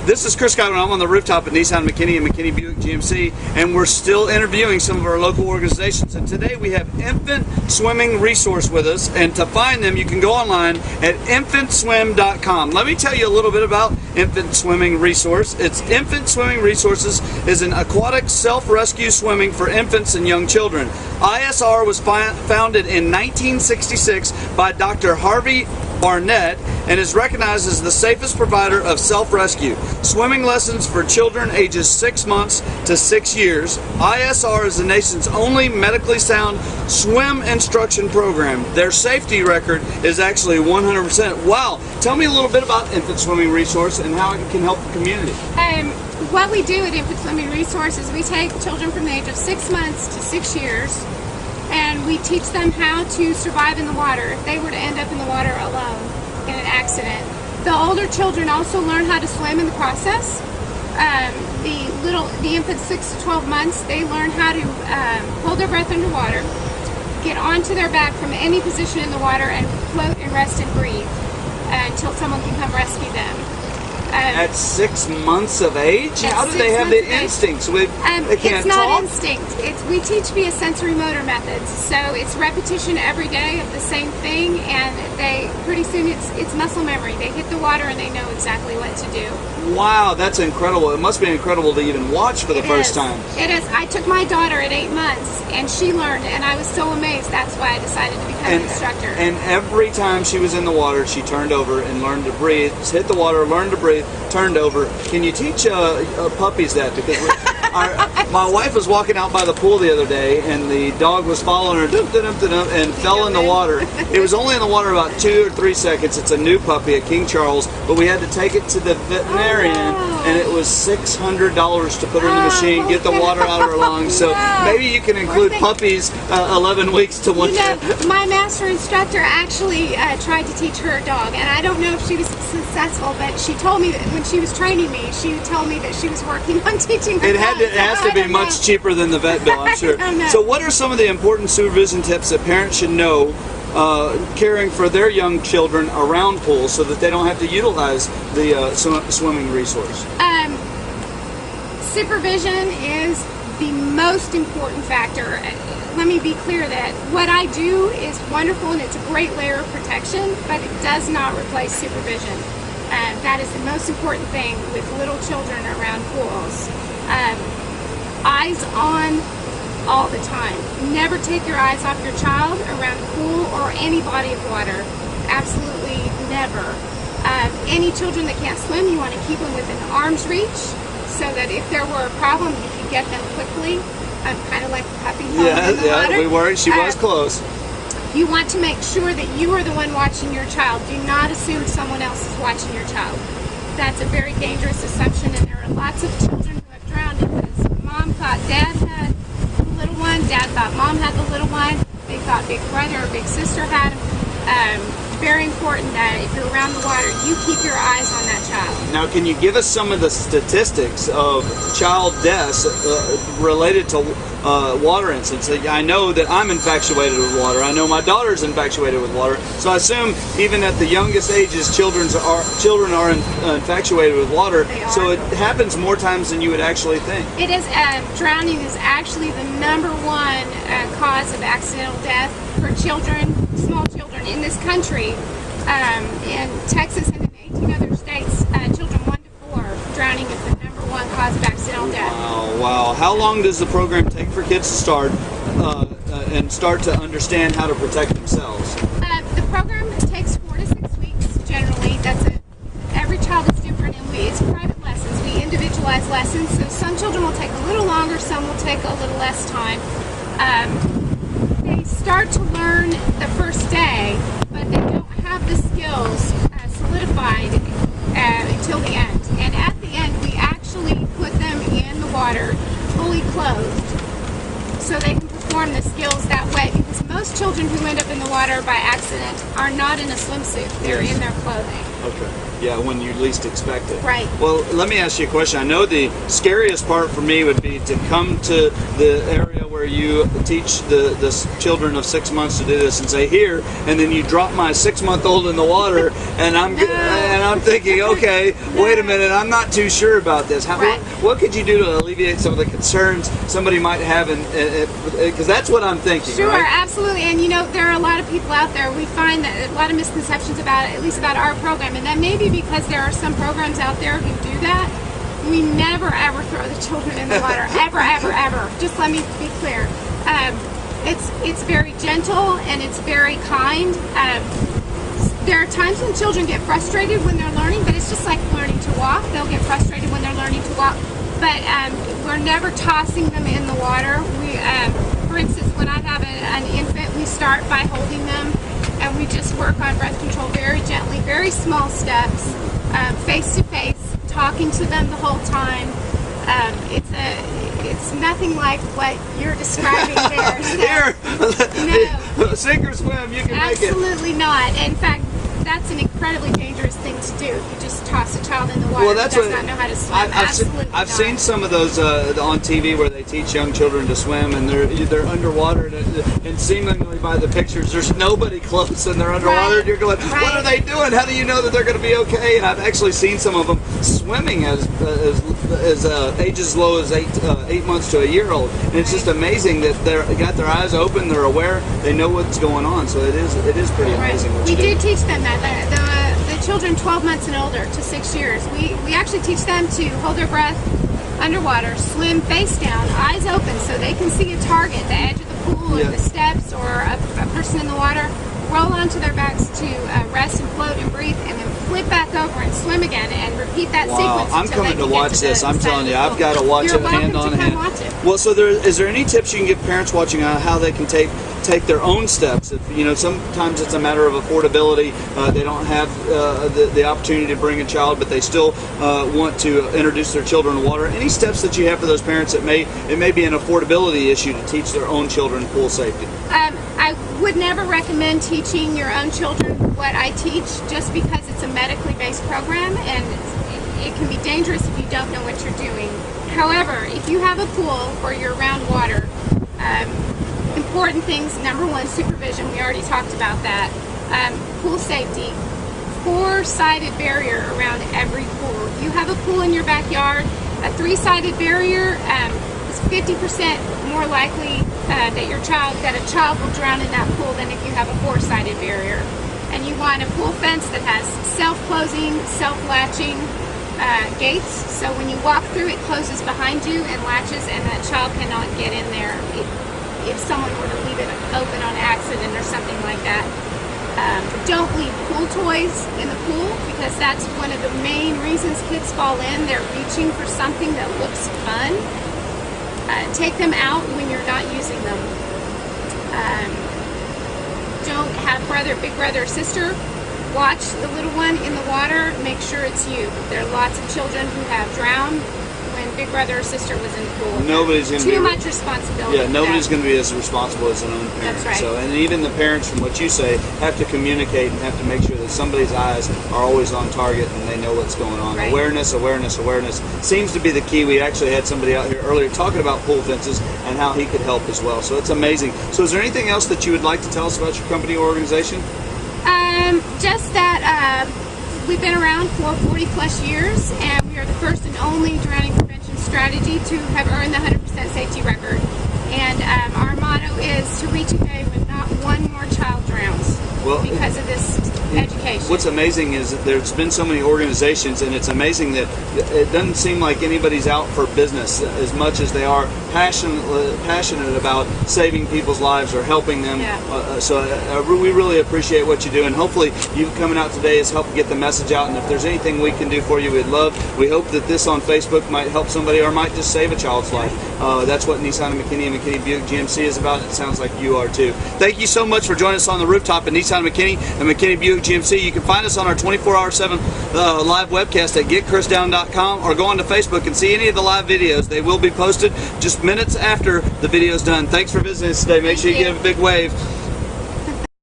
This is Chris Godwin. I'm on the rooftop at Nissan McKinney and McKinney Buick GMC, and we're still interviewing some of our local organizations. And today we have Infant Swimming Resource with us, and to find them, you can go online at infantswim.com. Let me tell you a little bit about Infant Swimming Resource. It's Infant Swimming Resources is an aquatic self-rescue swimming for infants and young children. ISR was founded in 1966 by Dr. Harvey Barnett and is recognized as the safest provider of self-rescue. Swimming lessons for children ages 6 months to 6 years. ISR is the nation's only medically sound swim instruction program. Their safety record is actually 100%. Wow! Tell me a little bit about Infant Swimming Resource and how it can help the community. What we do at Infant Swimming Resource is we take children from the age of 6 months to 6 years, and we teach them how to survive in the water if they were to end up in the water alone in an accident. The older children also learn how to swim in the process. The infants 6 to 12 months, they learn how to hold their breath underwater, get onto their back from any position in the water, and float and rest and breathe until someone can come rescue them. At 6 months of age? How do they have the instincts? They can't it's not talk? instinct. We teach via sensory motor methods. So it's repetition every day of the same thing, and pretty soon it's muscle memory. They hit the water and they know exactly what to do. Wow, that's incredible. It must be incredible to even watch for the first time. It is. I took my daughter at 8 months, and she learned, and I was so amazed. That's why I decided to become an instructor. And every time she was in the water, she turned over and learned to breathe. Just hit the water, learned to breathe, turned over. Can you teach puppies that? Because my wife was walking out by the pool the other day, and the dog was following her and fell in the water. It was only in the water about 2 or 3 seconds. It's a new puppy, a King Charles, but we had to take it to the veterinarian, and it was $600 to put her in the machine, get the water out of her lungs. So maybe you can include puppies 11 weeks to 1 year. My master instructor actually tried to teach her dog, and I don't know if she was successful, but she told me that when she was training me, she told me that she was working on teaching her dog. It has to be much cheaper than the vet bill, I'm sure. So what are some of the important supervision tips that parents should know caring for their young children around pools so that they don't have to utilize the swimming resource? Supervision is the most important factor. Let me be clear that what I do is wonderful and it's a great layer of protection, but it does not replace supervision. That is the most important thing with little children around pools. Eyes on all the time. Never take your eyes off your child around a pool or any body of water. Absolutely never. Any children that can't swim, you want to keep them within arm's reach so that if there were a problem, you can get them quickly. Kind of like the puppy in the water. We worried. She was close. You want to make sure that you are the one watching your child. Do not assume someone else is watching your child. That's a very dangerous assumption, and there are lots of children who have drowned because mom thought dad had the little one, dad thought mom had the little one, they thought big brother or big sister had him. Very important that if you're around the water, you keep your eyes on that child. Now, can you give us some of the statistics of child deaths related to water incidents? I know that I'm infatuated with water. I know my daughter's infatuated with water. So I assume even at the youngest ages, children are infatuated with water. So it happens more times than you would actually think. It is. Drowning is actually the #1 cause of accidental death for children, small children in this country. In Texas and in 18 other states, children 1 to 4, drowning is the #1 cause of accidental death. Wow. How long does the program take for kids to start and start to understand how to protect themselves? The program takes 4 to 6 weeks generally. Every child is different, and it's private lessons. We individualize lessons, so some children will take a little longer, some will take a little less time. They start to learn the first day, but they don't have the skills solidified until the end. And at the end, we actually put them in the water fully clothed so they can perform the skills that way, because most children who end up in the water by accident are not in a swimsuit. They're in their clothing. Okay. Yeah, when you least expect it. Right. Well, let me ask you a question. I know the scariest part for me would be to come to the area where you teach the children of 6 months to do this and say, here, and then you drop my 6-month-old in the water, and I'm thinking, okay, wait a minute, I'm not too sure about this. Right. What could you do to alleviate some of the concerns somebody might have, because that's what I'm thinking. Sure, right? absolutely. And you know, there are a lot of people out there, we find that a lot of misconceptions about it, at least about our program, and that may be because there are some programs out there who do that. We never ever throw the children in the water, ever, ever, ever. Just let me be clear. It's very gentle and it's very kind. There are times when children get frustrated when they're learning, but it's just like learning to walk. They'll get frustrated when they're learning to walk, but we're never tossing them in the water. For instance, when I have an infant, we start by holding them, and we just work on breath control very gently, very small steps, face to face, talking to them the whole time. It's nothing like what you're describing there. So, no, sink or swim, you can make it. Absolutely not. In fact, that's an incredibly dangerous thing to do. If you just toss a child in the water well, that does not know how to swim. I've seen some of those on TV where they teach young children to swim, and they're underwater, and seemingly by the pictures, there's nobody close, and they're underwater, and you're going, what are they doing? How do you know that they're going to be okay? And I've actually seen some of them swimming as ages as low as 8 months to a year old, and it's just amazing that they got their eyes open, they're aware, they know what's going on. So it is pretty amazing. What we did teach them that the children 12 months and older to 6 years, we actually teach them to hold their breath underwater, swim face down, eyes open, so they can see a target, the edge of the pool or the steps or a person in the water, roll onto their backs to rest and float and breathe, and then flip back over and swim again and repeat that sequence. I'm coming to watch this. I'm telling you, I've got to watch it hand on hand. Well, so is there any tips you can give parents watching on how they can take their own steps? If, sometimes it's a matter of affordability. They don't have the opportunity to bring a child, but they still want to introduce their children to water. Any steps that you have for those parents that it may be an affordability issue to teach their own children pool safety? I would never recommend teaching your own children what I teach, just because it's a medically based program and it can be dangerous if you don't know what you're doing. However, if you have a pool or you're around water, important things: number one, supervision. We already talked about that. Pool safety. 4-sided barrier around every pool. You have a pool in your backyard, a 3-sided barrier is 50% more likely that a child will drown in that pool than if you have a 4-sided barrier. And you want a pool fence that has self-closing, self-latching gates, so when you walk through, it closes behind you and latches, and that child cannot get in there if someone were to leave it open on accident or something like that. Don't leave pool toys in the pool, because that's one of the main reasons kids fall in. They're reaching for something that looks fun. Take them out when you're not using them. Don't have big brother or sister watch the little one in the water. Make sure it's you. There are lots of children who have drowned when big brother or sister was in the pool. Nobody's going to be too much responsibility. Yeah, nobody's going to be as responsible as an own parent. That's right. So, and even the parents, from what you say, have to communicate and have to make sure that somebody's eyes are always on target and they know what's going on. Right. Awareness seems to be the key. We actually had somebody out here earlier talking about pool fences and how he could help as well. So it's amazing. So is there anything else that you would like to tell us about your company or organization? Just that we've been around for 40 plus years, and we are the first and only drowning prevention strategy to have earned the 100% safety record. And our motto is to reach a day when not one more child drowns because of this education. What's amazing is that there's been so many organizations, and it's amazing that it doesn't seem like anybody's out for business as much as they are passionate about saving people's lives or helping them. Yeah. So we really appreciate what you do, and hopefully you coming out today has helped get the message out. And if there's anything we can do for you, we hope that this on Facebook might help somebody or might just save a child's life. That's what Nissan and McKinney Buick GMC is about. It sounds like you are too. Thank you so much for joining us on the rooftop at Nissan McKinney and McKinney Buick GMC. You can find us on our 24/7 live webcast at getchrisdown.com, or go on to Facebook and see any of the live videos. They will be posted just minutes after the video's done. Thanks for visiting us today. Make sure you give a big wave.